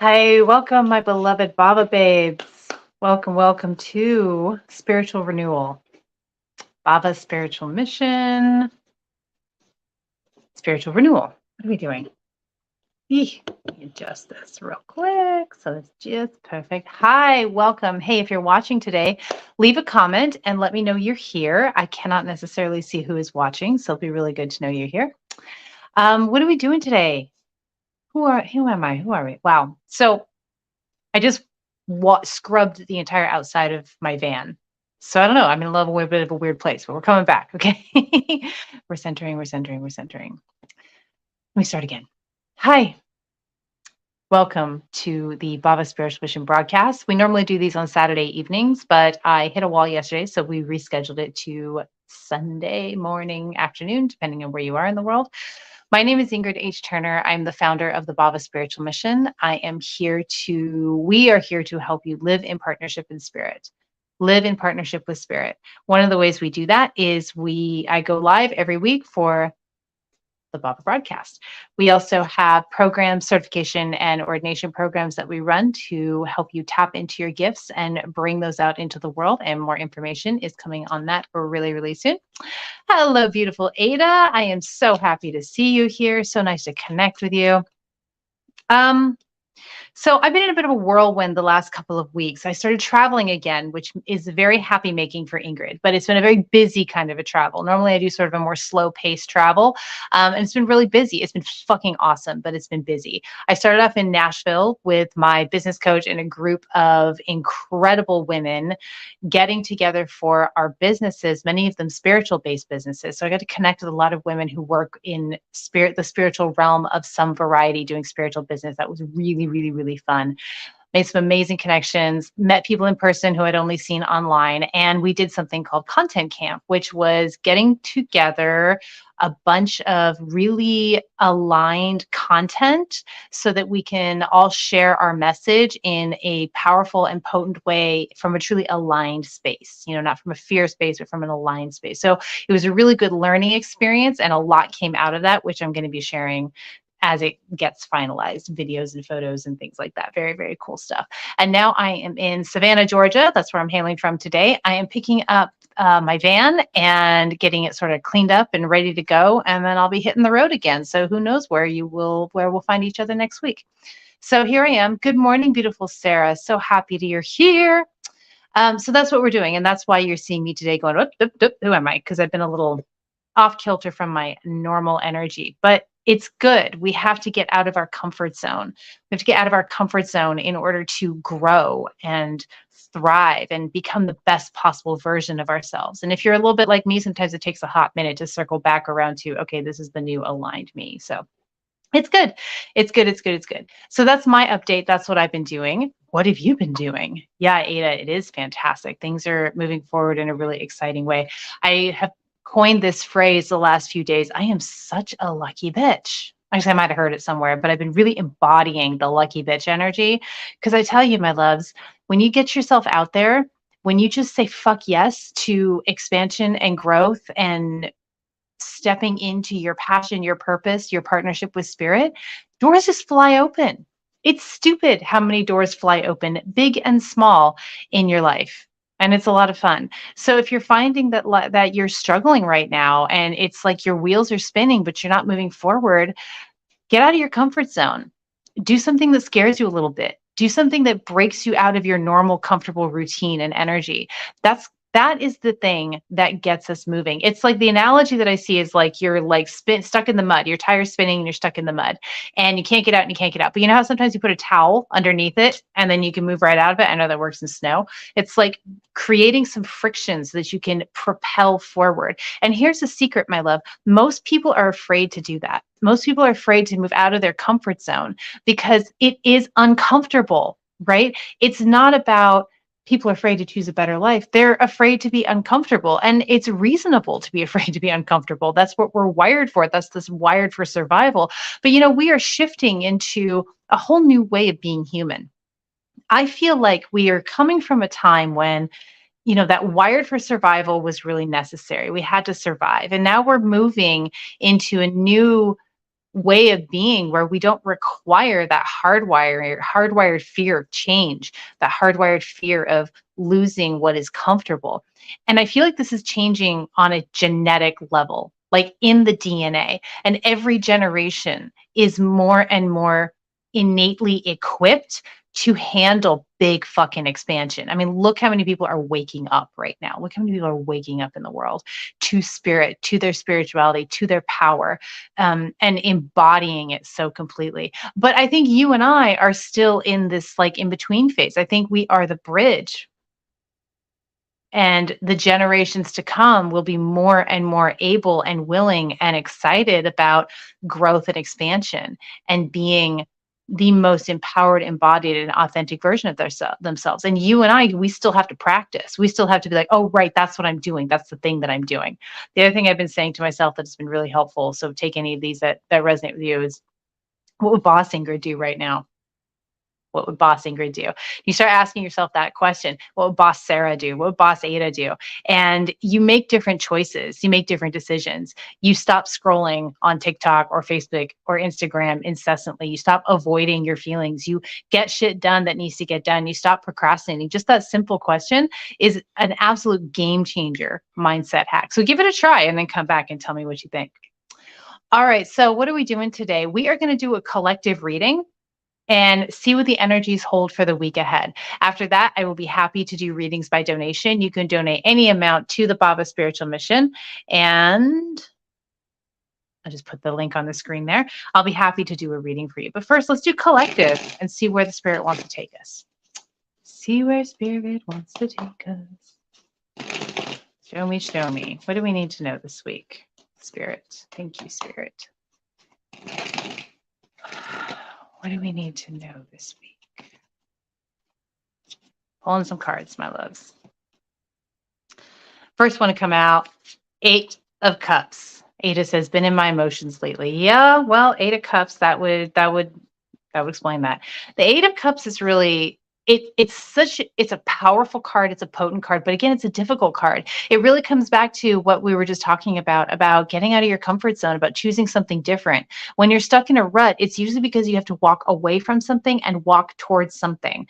Hi, welcome, my beloved Bhava babes. Welcome to Spiritual Renewal. Bhava Spiritual Mission, Spiritual Renewal. What are we doing? Let me adjust this real quick so it's just perfect. Hi, welcome. Hey, if you're watching today, leave a comment and let me know you're here. I cannot necessarily see who is watching, so it'll be really good to know you're here. What are we doing today? Who am I? Who are we? Wow. So I just scrubbed the entire outside of my van. So I don't know. I'm in a little bit of a weird place, but we're coming back. Okay. We're centering. Let me start again. Hi. Welcome to the Bhava Spiritual Mission broadcast. We normally do these on Saturday evenings, but I hit a wall yesterday, so we rescheduled it to Sunday morning, afternoon, depending on where you are in the world. My name is Ingrid I'm the founder of the Bhava Spiritual Mission. We are here to help you live in partnership in spirit. Live in partnership with spirit. One of the ways we do that is I go live every week for the Bhava broadcast. We also have programs, certification, and ordination programs that we run to help you tap into your gifts and bring those out into the world. And more information is coming on that really, really soon. Hello, beautiful Ada. I am so happy to see you here. So nice to connect with you. So I've been in a bit of a whirlwind the last couple of weeks. I started traveling again, which is very happy making for Ingrid, but it's been a very busy kind of a travel. Normally I do sort of a more slow paced travel. And it's been really busy. It's been fucking awesome, but it's been busy. I started off in Nashville with my business coach and a group of incredible women getting together for our businesses, many of them spiritual based businesses. So I got to connect with a lot of women who work in the spiritual realm of some variety, doing spiritual business. That was really, really, really fun. Made some amazing connections, met people in person who I'd only seen online. And we did something called Content Camp, which was getting together a bunch of really aligned content so that we can all share our message in a powerful and potent way from a truly aligned space, not from a fear space, but from an aligned space. So it was a really good learning experience, and a lot came out of that, which I'm going to be sharing as it gets finalized, videos and photos and things like that. Very, very cool stuff. And now I am in Savannah, Georgia. That's where I'm hailing from today. I am picking up my van and getting it sort of cleaned up and ready to go. And then I'll be hitting the road again. So who knows where we'll find each other next week. So here I am. Good morning, beautiful Sarah. So happy that you're here. So that's what we're doing. And that's why you're seeing me today going, who am I? Because I've been a little off kilter from my normal energy, but it's good. We have to get out of our comfort zone. We have to get out of our comfort zone in order to grow and thrive and become the best possible version of ourselves. And if you're a little bit like me, sometimes it takes a hot minute to circle back around to, okay, this is the new aligned me. So it's good. It's good. So that's my update. That's what I've been doing. What have you been doing? Yeah, Ada, it is fantastic. Things are moving forward in a really exciting way. I have coined this phrase the last few days. I am such a lucky bitch. Actually, I might have heard it somewhere, but I've been really embodying the lucky bitch energy. Because I tell you, my loves, when you get yourself out there, when you just say fuck yes to expansion and growth and stepping into your passion, your purpose, your partnership with spirit, doors just fly open. It's stupid how many doors fly open, big and small, in your life. And it's a lot of fun. So if you're finding that you're struggling right now and it's like your wheels are spinning, but you're not moving forward, get out of your comfort zone. Do something that scares you a little bit. Do something that breaks you out of your normal, comfortable routine and energy. That is the thing that gets us moving. It's like the analogy that I see is like you're like stuck in the mud. Your tire's spinning and you're stuck in the mud and you can't get out and you can't get out. But you know how sometimes you put a towel underneath it and then you can move right out of it? I know that works in snow. It's like creating some friction so that you can propel forward. And here's the secret, my love. Most people are afraid to do that. Most people are afraid to move out of their comfort zone because it is uncomfortable, right? It's not about people are afraid to choose a better life. They're afraid to be uncomfortable. And it's reasonable to be afraid to be uncomfortable. That's what we're wired for. That's this wired for survival. But, we are shifting into a whole new way of being human. I feel like we are coming from a time when, that wired for survival was really necessary. We had to survive. And now we're moving into a new way of being where we don't require that hardwired fear of change, that hardwired fear of losing what is comfortable. And I feel like this is changing on a genetic level, like in the DNA. And every generation is more and more innately equipped to handle big fucking expansion. I mean, look how many people are waking up right now. Look how many people are waking up in the world to spirit, to their spirituality, to their power, and embodying it so completely. But I think you and I are still in this like in between phase. I think we are the bridge, and the generations to come will be more and more able and willing and excited about growth and expansion and being the most empowered, embodied, and authentic version of themselves. And you and I, we still have to practice. We still have to be like, oh, right, that's what I'm doing. That's the thing that I'm doing. The other thing I've been saying to myself that's been really helpful, so take any of these that resonate with you, is what would Boss Ingrid do right now? What would Boss Ingrid do? You start asking yourself that question. What would Boss Sarah do? What would Boss Ada do? And you make different choices. You make different decisions. You stop scrolling on TikTok or Facebook or Instagram incessantly. You stop avoiding your feelings. You get shit done that needs to get done. You stop procrastinating. Just that simple question is an absolute game changer mindset hack. So give it a try and then come back and tell me what you think. All right. So what are we doing today? We are going to do a collective reading and see what the energies hold for the week ahead. After that, I will be happy to do readings by donation. You can donate any amount to the Bhava Spiritual Mission. And I'll just put the link on the screen there. I'll be happy to do a reading for you. But first, let's do collective and see where the Spirit wants to take us. See where Spirit wants to take us. Show me, show me. What do we need to know this week? Spirit. Thank you, Spirit. What do we need to know this week? Pulling some cards, my loves. First one to come out, 8 of Cups. Ada says, been in my emotions lately. Yeah, well, 8 of Cups, that would explain that. The 8 of Cups is really, it's a powerful card, it's a potent card, but again, it's a difficult card. It really comes back to what we were just talking about getting out of your comfort zone, about choosing something different. When you're stuck in a rut, it's usually because you have to walk away from something and walk towards something.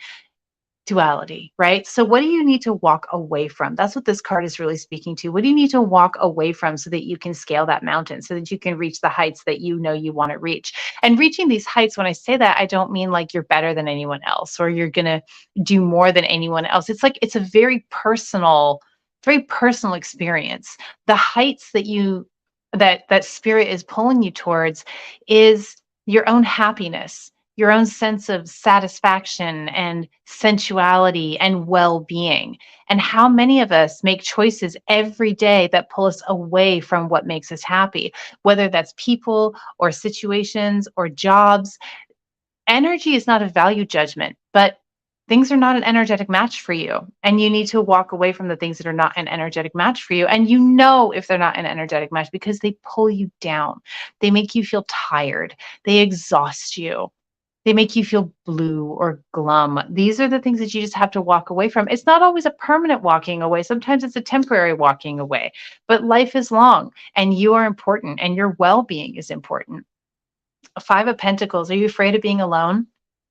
Duality, right? So what do you need to walk away from? That's what this card is really speaking to. What do you need to walk away from so that you can scale that mountain, so that you can reach the heights that you know you want to reach? And reaching these heights, when I say that, I don't mean like you're better than anyone else or you're going to do more than anyone else. It's like, it's a very personal experience. The heights that Spirit is pulling you towards is your own happiness, your own sense of satisfaction and sensuality and well-being. And how many of us make choices every day that pull us away from what makes us happy, whether that's people or situations or jobs. Energy is not a value judgment, but things are not an energetic match for you. And you need to walk away from the things that are not an energetic match for you. And you know if they're not an energetic match because they pull you down. They make you feel tired. They exhaust you. They make you feel blue or glum. These are the things that you just have to walk away from. It's not always a permanent walking away. Sometimes it's a temporary walking away. But life is long and you are important and your well-being is important. 5 of Pentacles. Are you afraid of being alone?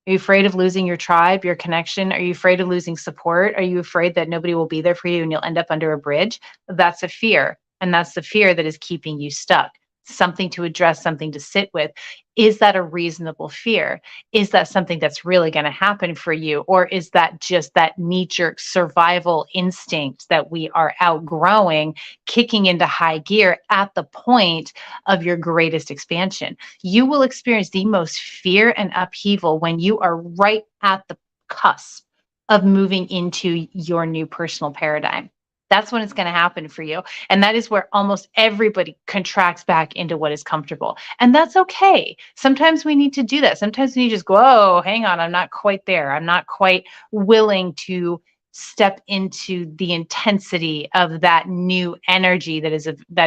Are you afraid of losing your tribe, your connection? Are you afraid of losing support? Are you afraid that nobody will be there for you and you'll end up under a bridge? That's a fear. And that's the fear that is keeping you stuck. Something to address, something to sit with. Is that a reasonable fear? Is that something that's really going to happen for you? Or is that just that knee-jerk survival instinct that we are outgrowing, kicking into high gear at the point of your greatest expansion? You will experience the most fear and upheaval when you are right at the cusp of moving into your new personal paradigm. That's when it's going to happen for you. And that is where almost everybody contracts back into what is comfortable. And that's okay. Sometimes we need to do that. Sometimes we need to just go, oh, hang on, I'm not quite there. I'm not quite willing to step into the intensity of that new energy that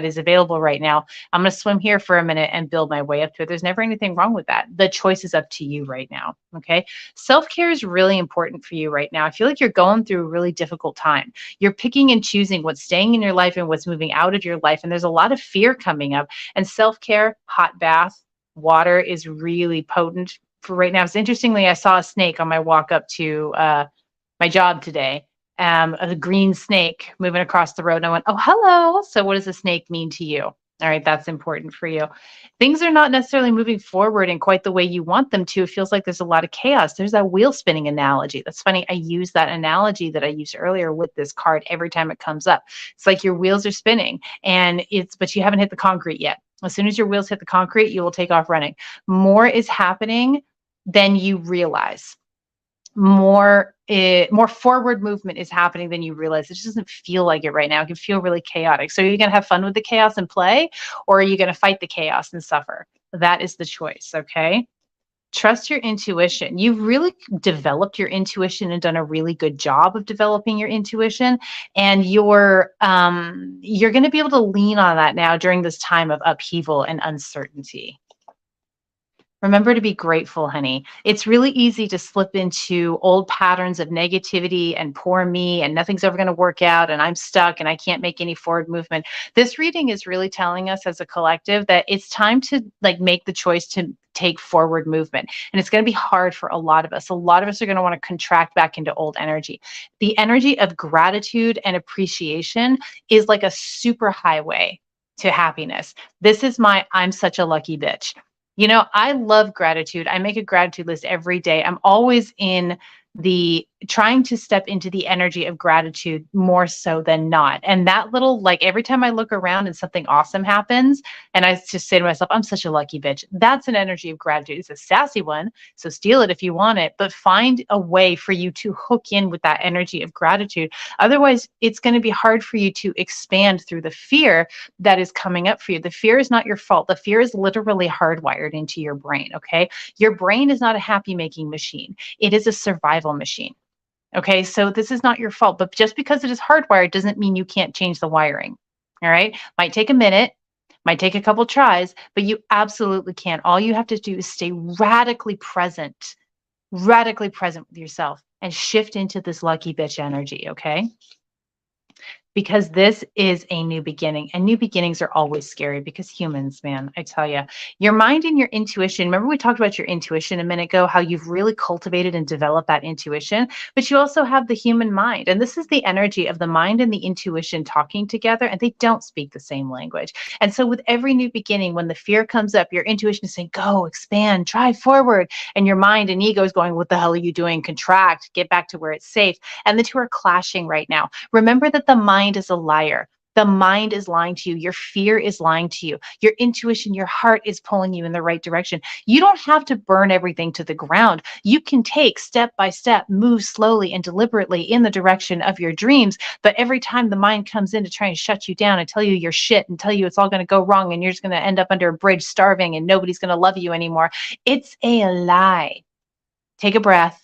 is available right now. I'm going to swim here for a minute and build my way up to it. There's never anything wrong with that. The choice is up to you right now. Okay. Self-care is really important for you right now. I feel like you're going through a really difficult time. You're picking and choosing what's staying in your life and what's moving out of your life. And there's a lot of fear coming up. And self-care, hot bath, Water is really potent for right now. So interestingly, I saw a snake on my walk up to my job today. A green snake moving across the road. And I went, oh, hello. So what does a snake mean to you? All right, that's important for you. Things are not necessarily moving forward in quite the way you want them to. It feels like there's a lot of chaos. There's that wheel spinning analogy. That's funny. I use that analogy that I used earlier with this card every time it comes up. It's like your wheels are spinning but you haven't hit the concrete yet. As soon as your wheels hit the concrete, you will take off running. More is happening than you realize. More forward movement is happening than you realize. It just doesn't feel like it right now. It can feel really chaotic. So are you going to have fun with the chaos and play, or are you going to fight the chaos and suffer? That is the choice. Okay. Trust your intuition. You've really developed your intuition and done a really good job of developing your intuition. And you're going to be able to lean on that now during this time of upheaval and uncertainty. Remember to be grateful, honey. It's really easy to slip into old patterns of negativity and poor me and nothing's ever going to work out and I'm stuck and I can't make any forward movement. This reading is really telling us as a collective that it's time to make the choice to take forward movement. And it's going to be hard for a lot of us. A lot of us are going to want to contract back into old energy. The energy of gratitude and appreciation is like a super highway to happiness. This is I'm such a lucky bitch. I love gratitude. I make a gratitude list every day. I'm always in trying to step into the energy of gratitude more so than not. And that every time I look around and something awesome happens, and I just say to myself, I'm such a lucky bitch. That's an energy of gratitude. It's a sassy one. So steal it if you want it, but find a way for you to hook in with that energy of gratitude. Otherwise, it's going to be hard for you to expand through the fear that is coming up for you. The fear is not your fault. The fear is literally hardwired into your brain. Okay. Your brain is not a happy making machine. It is a survival machine. Okay, so this is not your fault, but just because it is hardwired doesn't mean you can't change the wiring. All right, might take a minute, might take a couple tries, but you absolutely can. All you have to do is stay radically present with yourself and shift into this lucky bitch energy. Okay. Because this is a new beginning, and new beginnings are always scary because humans, man, I tell you, your mind and your intuition. Remember, we talked about your intuition a minute ago, how you've really cultivated and developed that intuition, but you also have the human mind. And this is the energy of the mind and the intuition talking together, and they don't speak the same language. And so, with every new beginning, when the fear comes up, your intuition is saying, go, expand, drive forward. And your mind and ego is going, what the hell are you doing? Contract, get back to where it's safe. And the two are clashing right now. Remember that the mind is a liar. The mind is lying to you. Your fear is lying to you. Your intuition, your heart is pulling you in the right direction. You don't have to burn everything to the ground. You can take step by step, move slowly and deliberately in the direction of your dreams. But every time the mind comes in to try and shut you down and tell you you're shit and tell you it's all going to go wrong and you're just going to end up under a bridge starving and nobody's going to love you anymore, it's a lie. Take a breath,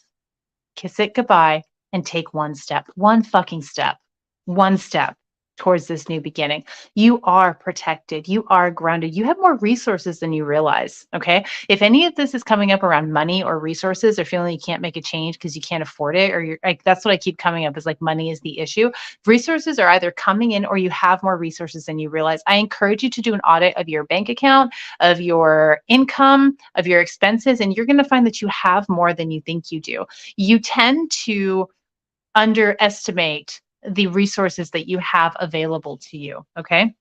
kiss it goodbye, and take one step, one step towards this new beginning. You are protected. You are grounded. You have more resources than you realize. Okay. If any of this is coming up around money or resources or feeling you can't make a change because you can't afford it, or you're like, that's what I keep coming up is like money is the issue. Resources are either coming in or you have more resources than you realize. I encourage you to do an audit of your bank account, of your income, of your expenses, and you're going to find that you have more than you think you do. You tend to underestimate the resources that you have available to you. Okay.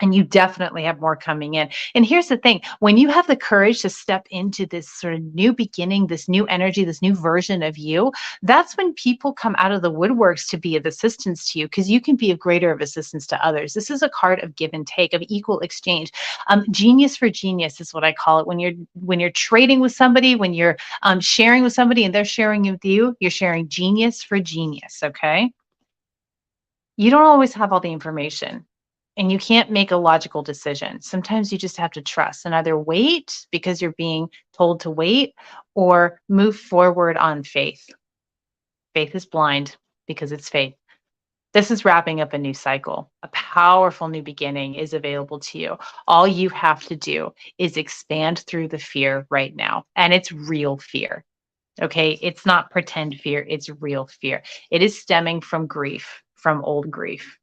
And you definitely have more coming in. And here's the thing, when you have the courage to step into this sort of new beginning, this new energy, this new version of you, that's when people come out of the woodworks to be of assistance to you, because you can be of greater of assistance to others. This is a card of give and take, of equal exchange. Genius for genius is what I call it. When you're trading with somebody, when you're sharing with somebody and they're sharing with you, you're sharing genius for genius. Okay. You don't always have all the information. And you can't make a logical decision. Sometimes you just have to trust and either wait because you're being told to wait or move forward on faith. Faith is blind because it's faith. This is wrapping up a new cycle. A powerful new beginning is available to you. All you have to do is expand through the fear right now. And it's real fear. Okay. It's not pretend fear. It's real fear. It is stemming from grief, from old grief,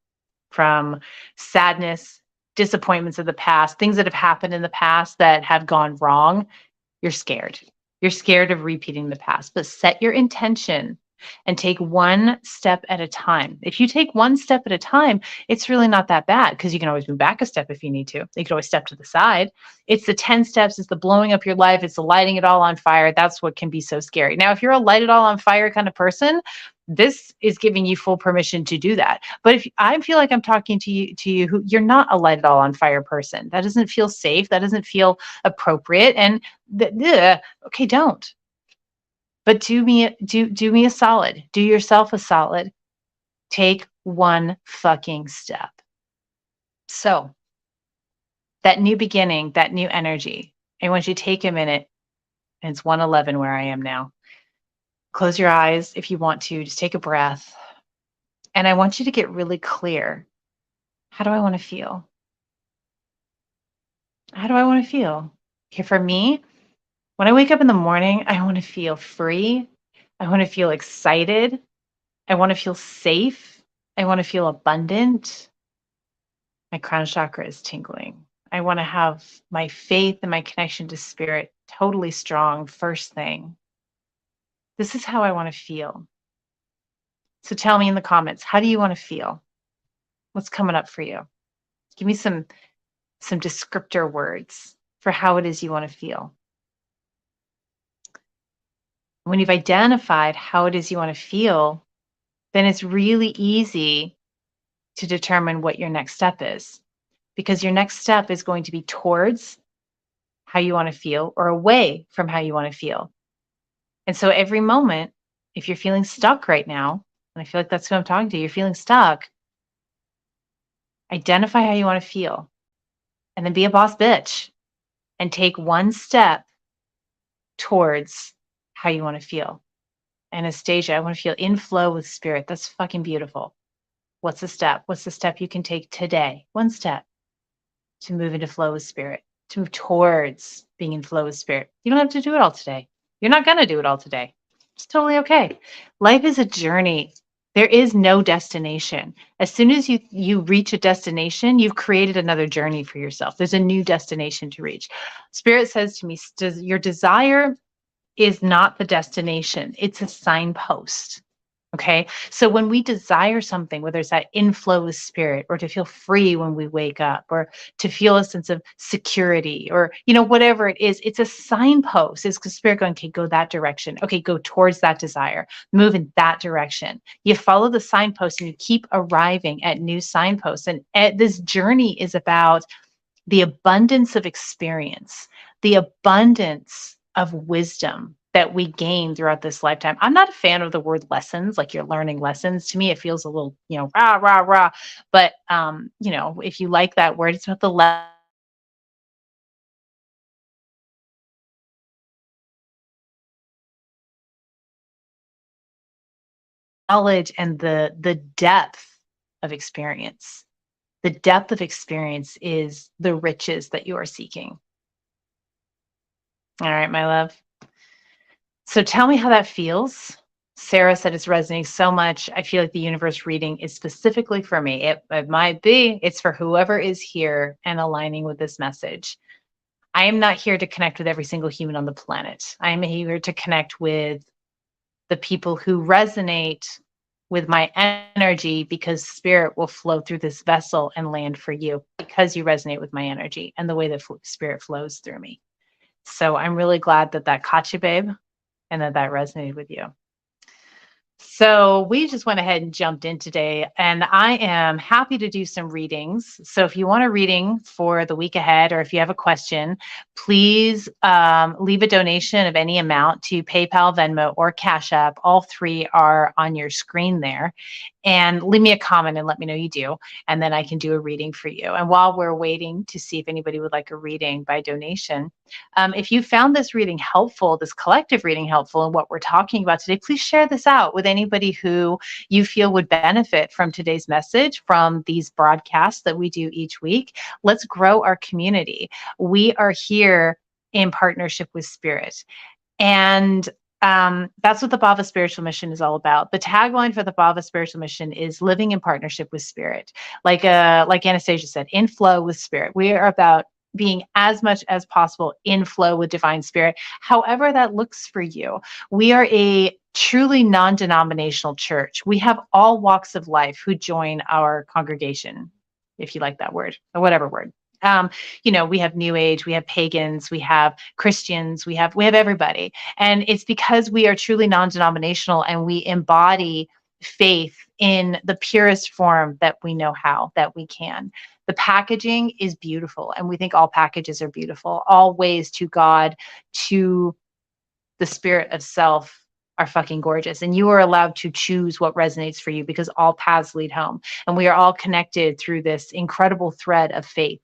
from sadness, disappointments of the past, things that have happened in the past that have gone wrong, you're scared. You're scared of repeating the past, but set your intention and take one step at a time. If you take one step at a time, it's really not that bad because you can always move back a step if you need to. You can always step to the side. It's the 10 steps, it's the blowing up your life, it's the lighting it all on fire. That's what can be so scary. Now, if you're a light it all on fire kind of person, this is giving you full permission to do that. But if I feel like I'm talking to you who you're not a light it all on fire person, that doesn't feel safe, that doesn't feel appropriate, and okay, don't. But do me a solid. Do yourself a solid. Take one fucking step. So, that new beginning, that new energy. I want you to take a minute, and it's 1:11 where I am now. Close your eyes if you want to. Just take a breath. And I want you to get really clear. How do I want to feel? How do I want to feel? Okay, for me, when I wake up in the morning, I want to feel free. I want to feel excited. I want to feel safe. I want to feel abundant. My crown chakra is tingling. I want to have my faith and my connection to spirit totally strong first thing. This is how I want to feel. So tell me in the comments, how do you want to feel? What's coming up for you? Give me some descriptor words for how it is you want to feel. When you've identified how it is you want to feel, then it's really easy to determine what your next step is, because your next step is going to be towards how you want to feel or away from how you want to feel. And so every moment, if you're feeling stuck right now, and I feel like that's who I'm talking to, you're feeling stuck, identify how you want to feel and then be a boss bitch and take one step towards how you want to feel. Anastasia, I want to feel in flow with spirit. That's fucking beautiful. What's the step? What's the step you can take today? One step to move into flow with spirit, to move towards being in flow with spirit. You don't have to do it all today. You're not going to do it all today. It's totally okay. Life is a journey. There is no destination. As soon as you reach a destination, you've created another journey for yourself. There's a new destination to reach. Spirit says to me, your desire is not the destination. It's a signpost. Okay. So when we desire something, whether it's that inflow with spirit or to feel free when we wake up or to feel a sense of security or, whatever it is, it's a signpost. It's the spirit going, okay, go that direction. Okay, go towards that desire, move in that direction. You follow the signpost and you keep arriving at new signposts. And this journey is about the abundance of experience, the abundance of wisdom that we gain throughout this lifetime. I'm not a fan of the word lessons, like you're learning lessons. To me, it feels a little, rah, rah, rah. But, if you like that word, it's about the knowledge and the depth of experience. The depth of experience is the riches that you are seeking. All right, my love. So tell me how that feels. Sarah said it's resonating so much. I feel like the universe reading is specifically for me. It might be. It's for whoever is here and aligning with this message. I am not here to connect with every single human on the planet. I am here to connect with the people who resonate with my energy, because spirit will flow through this vessel and land for you because you resonate with my energy and the way that spirit flows through me. So I'm really glad that caught you, babe, and that resonated with you. So we just went ahead and jumped in today, and I am happy to do some readings. So if you want a reading for the week ahead, or if you have a question, please leave a donation of any amount to PayPal, Venmo, or Cash App. All three are on your screen there. And leave me a comment and let me know you do, and then I can do a reading for you. And while we're waiting to see if anybody would like a reading by donation, if you found this reading helpful, this collective reading helpful in what we're talking about today, please share this out with anybody who you feel would benefit from today's message, from these broadcasts that we do each week. Let's grow our community. We are here in partnership with Spirit. And That's what the Bhava spiritual mission is all about. The tagline for the Bhava spiritual mission is living in partnership with spirit. Like Anastasia said, in flow with spirit. We are about being as much as possible in flow with divine spirit, however that looks for you. We are a truly non-denominational church. We have all walks of life who join our congregation, if you like that word, or whatever word. We have New Age, we have pagans, we have Christians, we have everybody. And it's because we are truly non-denominational and we embody faith in the purest form that we know how, that we can. The packaging is beautiful, and we think all packages are beautiful. All ways to God, to the spirit of self, are fucking gorgeous. And you are allowed to choose what resonates for you, because all paths lead home. And we are all connected through this incredible thread of faith.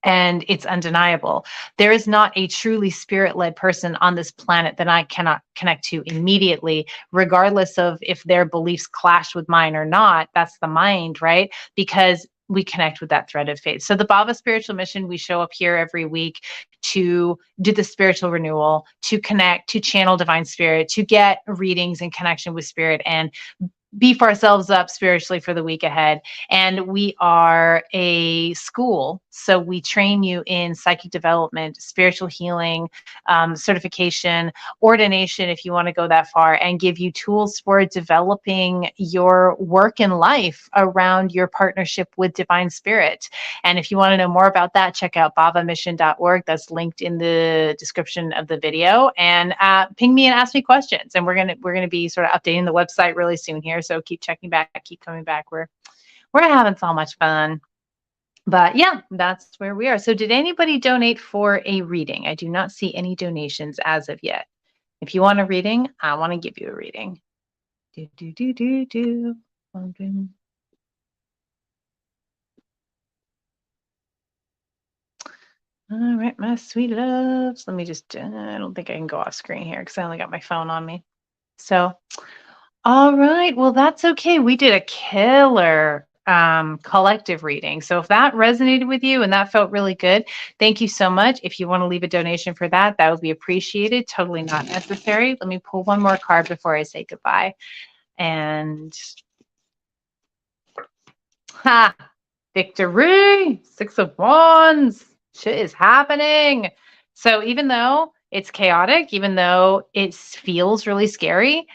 And it's undeniable. There is not a truly spirit-led person on this planet that I cannot connect to immediately, regardless of if their beliefs clash with mine or not. That's the mind, right? Because we connect with that thread of faith. So the Bhava spiritual mission, we show up here every week to do the spiritual renewal, to connect, to channel divine spirit, to get readings and connection with spirit, and beef ourselves up spiritually for the week ahead. And we are a school, so we train you in psychic development, spiritual healing, certification, ordination, if you want to go that far, and give you tools for developing your work in life around your partnership with divine spirit. And if you want to know more about that, check out bhavamission.org. That's linked in the description of the video. And ping me and ask me questions. And we're gonna be sort of updating the website really soon here. So keep checking back, keep coming back. We're having so much fun. But yeah, that's where we are. So did anybody donate for a reading? I do not see any donations as of yet. If you want a reading, I want to give you a reading. All right, my sweet loves. Let me just, I don't think I can go off screen here because I only got my phone on me. So, all right, well, that's okay. We did a killer collective reading. So if that resonated with you and that felt really good, thank you so much. If you want to leave a donation for that, that would be appreciated. Totally not necessary. Let me pull one more card before I say goodbye. And ha, victory, 6 of Wands. Shit is happening. So even though it's chaotic, even though it feels really scary,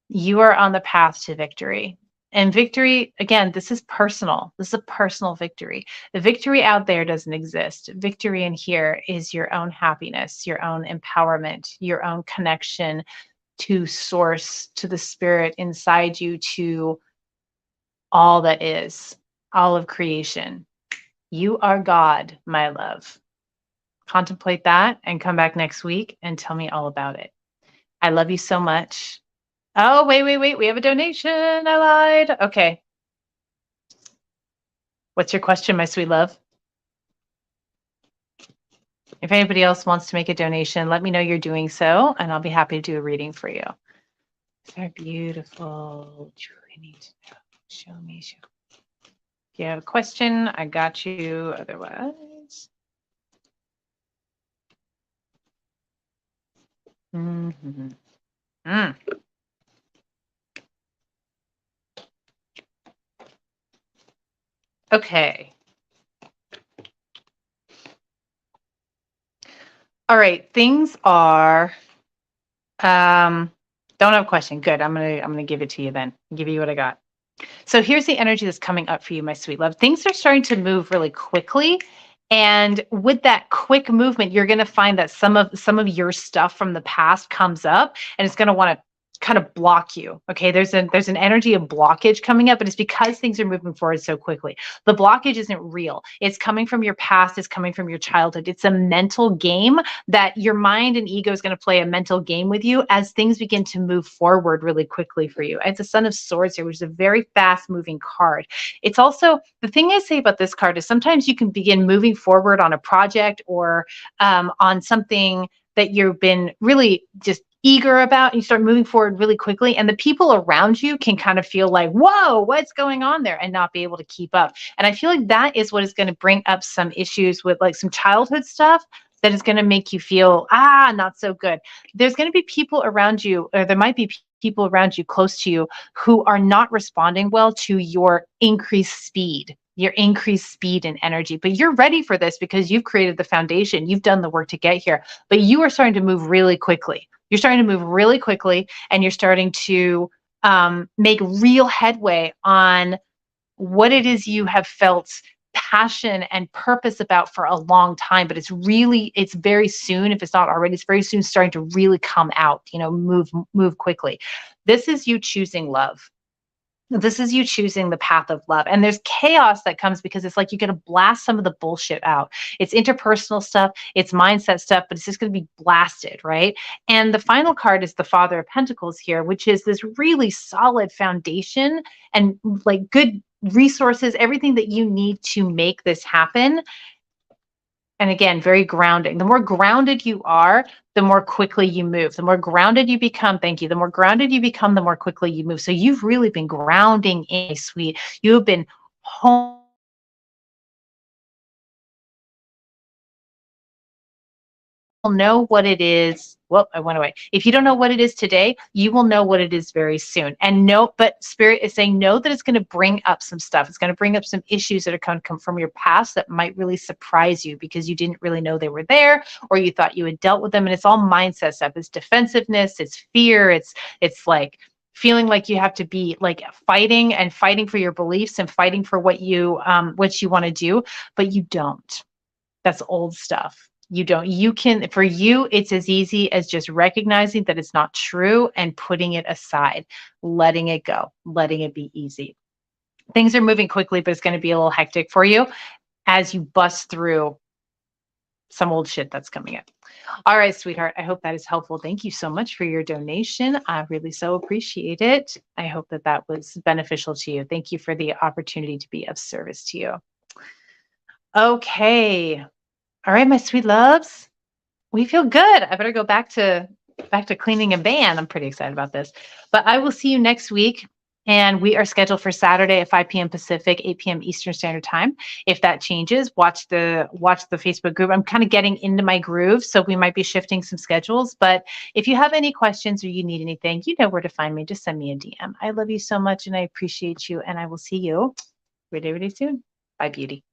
you are on the path to victory. And victory, again, this is personal. This is a personal victory. The victory out there doesn't exist. Victory in here is your own happiness, your own empowerment, your own connection to source, to the spirit inside you, to all that is, all of creation. You are God, my love. Contemplate that and come back next week and tell me all about it. I love you so much. Oh, wait. We have a donation. I lied. Okay. What's your question, my sweet love? If anybody else wants to make a donation, let me know you're doing so, and I'll be happy to do a reading for you. They're beautiful. Truly need to know. Show me. If you have a question, I got you. Otherwise. Okay. All right. Things are. Don't have a question. Good. I'm gonna give it to you then. Give you what I got. So here's the energy that's coming up for you, my sweet love. Things are starting to move really quickly. And with that quick movement, you're going to find that some of your stuff from the past comes up, and it's going to want to kind of block you. Okay. There's an energy of blockage coming up, and it's because things are moving forward so quickly. The blockage isn't real. It's coming from your past. It's coming from your childhood. It's a mental game that your mind and ego is going to play a mental game with you as things begin to move forward really quickly for you. It's a Son of Swords here, which is a very fast moving card. It's also, the thing I say about this card is sometimes you can begin moving forward on a project or on something that you've been really just eager about, and you start moving forward really quickly, and the people around you can kind of feel like, whoa, what's going on there, and not be able to keep up. And I feel like that is what is going to bring up some issues with like some childhood stuff, that is going to make you feel, not so good. There's going to be people around you, or there might be people around you close to you who are not responding well to your increased speed and energy. But you're ready for this because you've created the foundation. You've done the work to get here, but you are starting to move really quickly. You're starting to move really quickly, and you're starting to make real headway on what it is you have felt passion and purpose about for a long time, but it's very soon, if it's not already, it's very soon starting to really come out, move quickly. This is you choosing love. This is you choosing the path of love. And there's chaos that comes because it's like you got to blast some of the bullshit out. It's interpersonal stuff, it's mindset stuff, but it's just going to be blasted, right? And the final card is the Father of Pentacles here, which is this really solid foundation and like good resources, everything that you need to make this happen. And again, very grounding. The more grounded you are, the more quickly you move. The more grounded you become, thank you. The more grounded you become, the more quickly you move. So you've really been grounding in, sweet. You have been home. Know what it is. Well, I went away. If you don't know what it is today, you will know what it is very soon. And no, but Spirit is saying know that it's going to bring up some stuff. It's going to bring up some issues that are going to come from your past that might really surprise you because you didn't really know they were there, or you thought you had dealt with them. And it's all mindset stuff. It's defensiveness. It's fear. It's like feeling like you have to be like fighting for your beliefs and fighting for what you want to do, but you don't. That's old stuff. You don't. You can, for you, it's as easy as just recognizing that it's not true and putting it aside, letting it go, letting it be easy. Things are moving quickly, but it's going to be a little hectic for you as you bust through some old shit that's coming up. All right, sweetheart. I hope that is helpful. Thank you so much for your donation. I really so appreciate it. I hope that that was beneficial to you. Thank you for the opportunity to be of service to you. Okay. All right, my sweet loves, we feel good. I better go back to cleaning a van. I'm pretty excited about this. But I will see you next week. And we are scheduled for Saturday at 5 p.m. Pacific, 8 p.m. Eastern Standard Time. If that changes, watch the Facebook group. I'm kind of getting into my groove, so we might be shifting some schedules. But if you have any questions or you need anything, you know where to find me. Just send me a DM. I love you so much, and I appreciate you. And I will see you really, really soon. Bye, beauty.